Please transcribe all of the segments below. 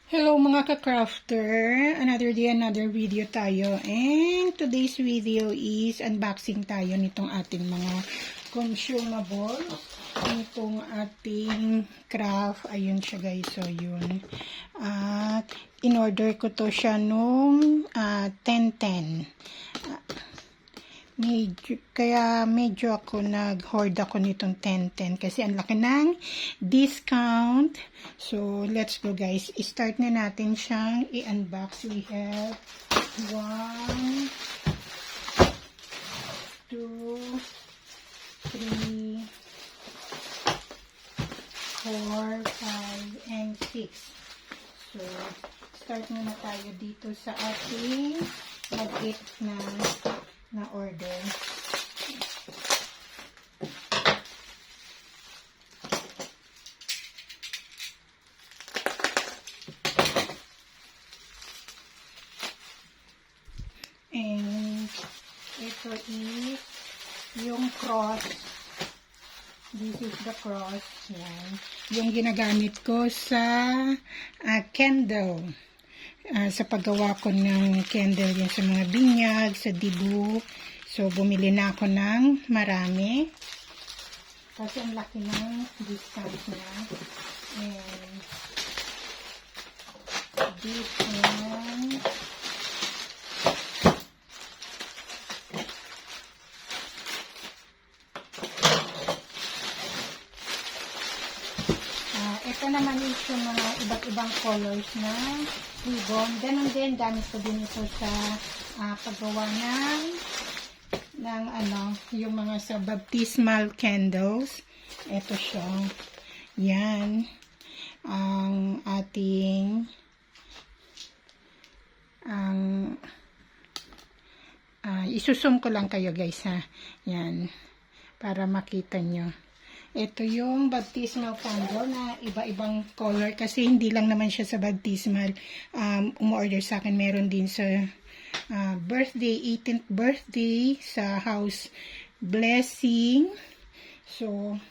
Hello mga ka-crafter! Another day, another video tayo. And today's video is unboxing tayo nitong ating mga consumables. Itong ating craft. Ayun siya guys. So yun. At in-order ko to siya nung 10-10. Kaya medyo ako nag-hoard ako nitong 10-10 kasi ang laki ng discount. So, let's go guys. I-start na natin siyang i-unbox. We have 1, 2, 3, 4, 5, and 6. So, start muna tayo dito sa ating mag-it na order. And ito is yung cross. This is the cross. Yan. Yung ginagamit ko sa candle. Sa paggawa ko ng candle yan sa mga binyag, sa dibu. So, bumili na ako ng marami. Kasi ang laki ng discount na. And this one. Ito naman is yung mga iba't ibang colors na ribbon. Ganun din, gamit ko din ito sa paggawa ng yung mga sa baptismal candles. Ito siya. Yan. Ang ating isusum ko lang kayo guys ha. Yan. Para makita nyo. Ito yung baptismal candle na iba-ibang color kasi hindi lang naman siya sa baptismal. Umorder sa akin, meron din sa birthday, 18th birthday, sa house blessing. So,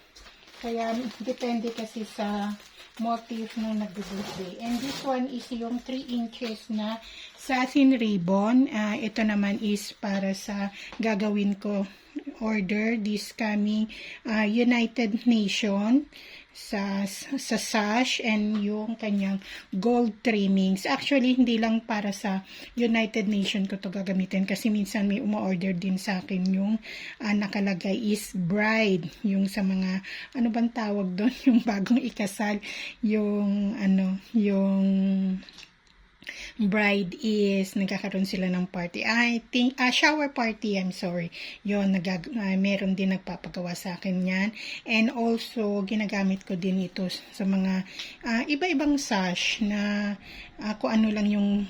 kaya depende kasi sa motif ng nag-birthday. And this one is yung 3 inches na satin ribbon. Ito naman is para sa gagawin ko order this coming United Nation sa sash and yung kanyang gold trimmings. Actually, hindi lang para sa United Nation ko to gagamitin kasi minsan may umu-order din sa akin yung nakalagay is bride. Yung sa mga, ano bang tawag doon? Yung bagong ikasal. Yung, yung bride is nagkakaroon sila ng party. I think shower party, I'm sorry. Yon, meron din nagpapagawa sa akin yan. And also ginagamit ko din ito sa mga iba-ibang sash na kung ano lang yung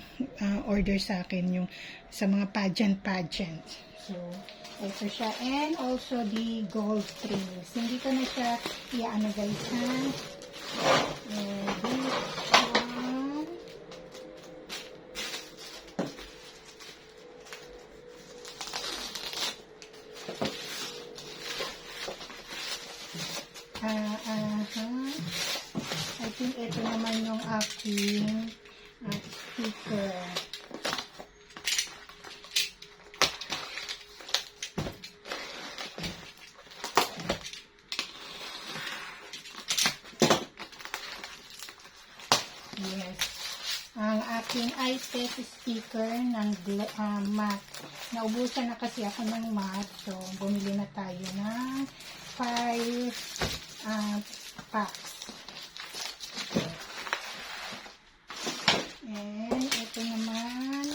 order sa akin, yung sa mga pageant. So, ito siya. And also the gold trimmings. Hindi ko na siya i-ano guys ha. I think ito naman yung aking sticker. Yes. Ang aking iTest sticker ng matte. Naubusan na kasi ako ng matte. So, bumili na tayo ng 5 packs. And ito naman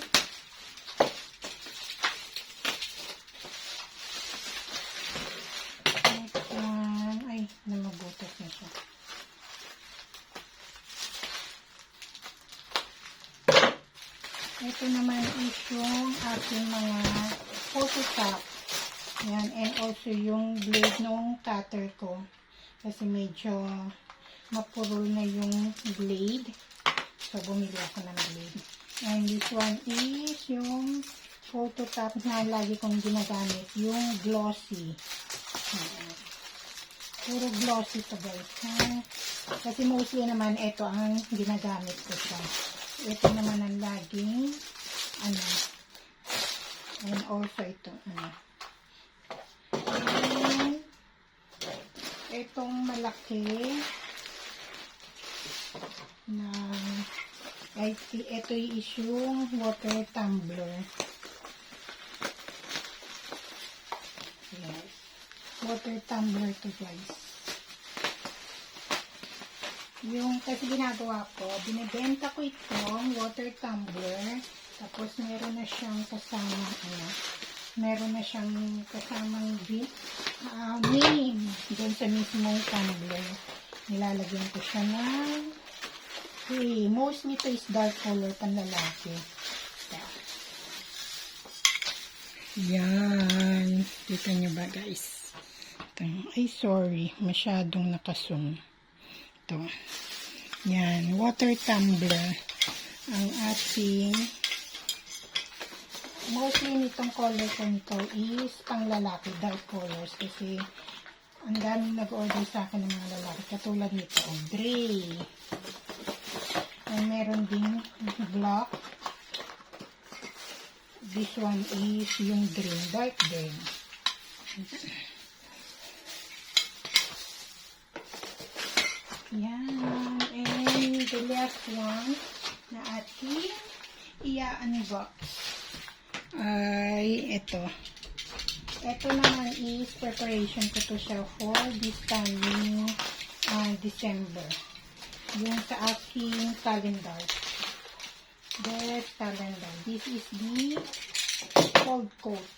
next one, ay namabutas na siya. Ito naman is yung ating mga photo top. Yan, and also yung blade ng cutter ko. Kasi medyo mapurol na yung blade. So, bumili ako ng blade. And this one is yung photo top na lagi kong ginagamit. Yung glossy. Puro glossy to guys. Ha? Kasi mostly naman, ito ang ginagamit ko siya. Ito naman ang laging, ano, and also ito, ano. And, itong malaki, na, ito is yung water tumbler. Yes. Water tumbler to guys. Yung kasi ginagawa ko, binibenta ko itong water tumbler, tapos meron na siyang kasama, meron na siyang kasamang name doon sa mismong tumbler. Nilalagyan ko siya ng mostly ito is dark color panlalaki. Yan. Kita nyo ba guys? Ito. Ay sorry, masyadong nakasum. Ito. Yan, water tumbler ang ating mostly nitong color ko nito is pang lalaki, dark colors kasi ang daming nag-order sa akin ng mga lalaki katulad nito, gray and meron ding black. This one is yung green, dark green. Yan. And the last one na ating i-unbox ay ito. Ito naman is preparation ko to siya for this coming December. Yung sa aking calendar. This calendar. This is the cold coat.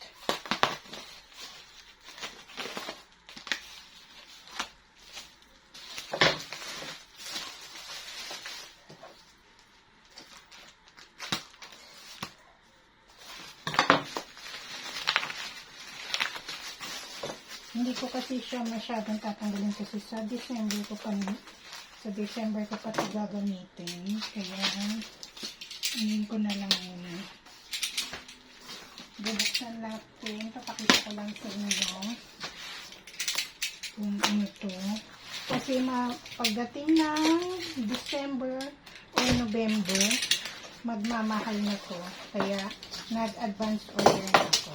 Hindi ko kasi siya masyadong tatanggalin kasi sa December ko pa ito gagamitin. Kaya hindi ko na lang muna. Bubuksan natin. Papakita ko lang sa inyo kung ano to. Kasi pagdating ng December o November, magmamahal na to. Kaya nag-advance order na ako.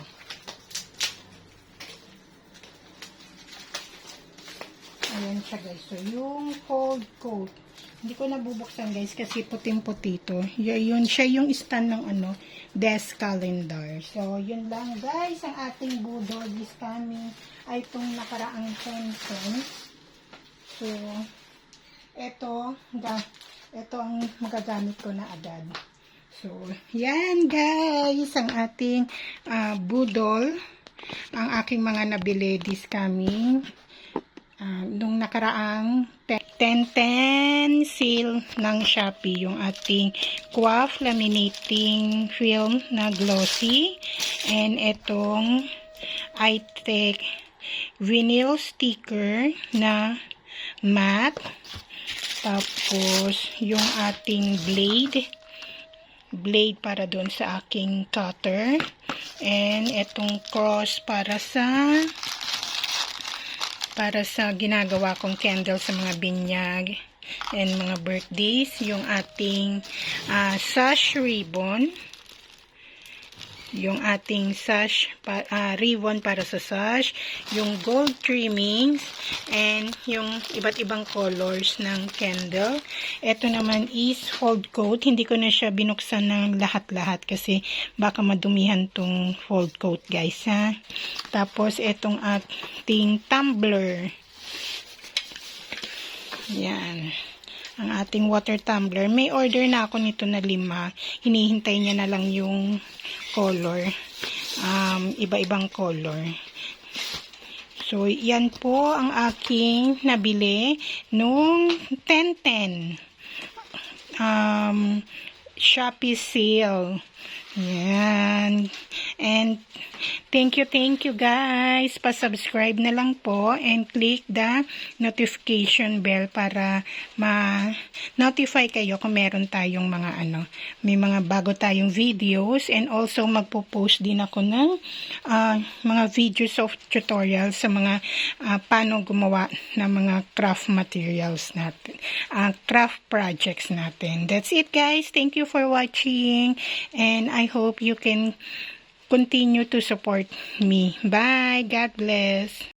Ayan siya guys. So, yung cold coat. Hindi ko nabubuksan guys kasi puting-puti to. Yun siya yung stand ng desk calendar. So, yun lang guys. Ang ating budol this coming ay itong nakaraang 10 cents. So, ito ang magagamit ko na agad. So, yan guys. Ang ating budol. Ang aking mga nabili this coming nung nakaraang 10/10 sale ng Shopee, yung ating Quaff laminating film na glossy, and itong iTech vinyl sticker na matte, tapos yung ating blade para doon sa aking cutter, and itong cross para sa ginagawa kong candle sa mga binyag and mga birthdays, yung ating sash ribbon, yung ating sash ribbon para sa sash, yung gold trimmings, and yung iba't ibang colors ng candle. Ito naman is fold coat. Hindi ko na siya binuksan ng lahat-lahat kasi baka madumihan tong fold coat guys ha. Tapos itong ating tumbler. Yan. Ang ating water tumbler. May order na ako nito na 5. Hinihintay niya na lang yung color. Iba-ibang color. So, yan po ang aking nabili nung 10/10 Shopee sale. Yan. And thank you guys. Pa-subscribe na lang po and click the notification bell para ma-notify kayo kung meron tayong mga may mga bago tayong videos, and also magpo-post din ako ng mga videos of tutorials sa mga paano gumawa ng mga craft materials natin, craft projects natin. That's it guys. Thank you for watching, and I hope you can continue to support me. Bye. God bless.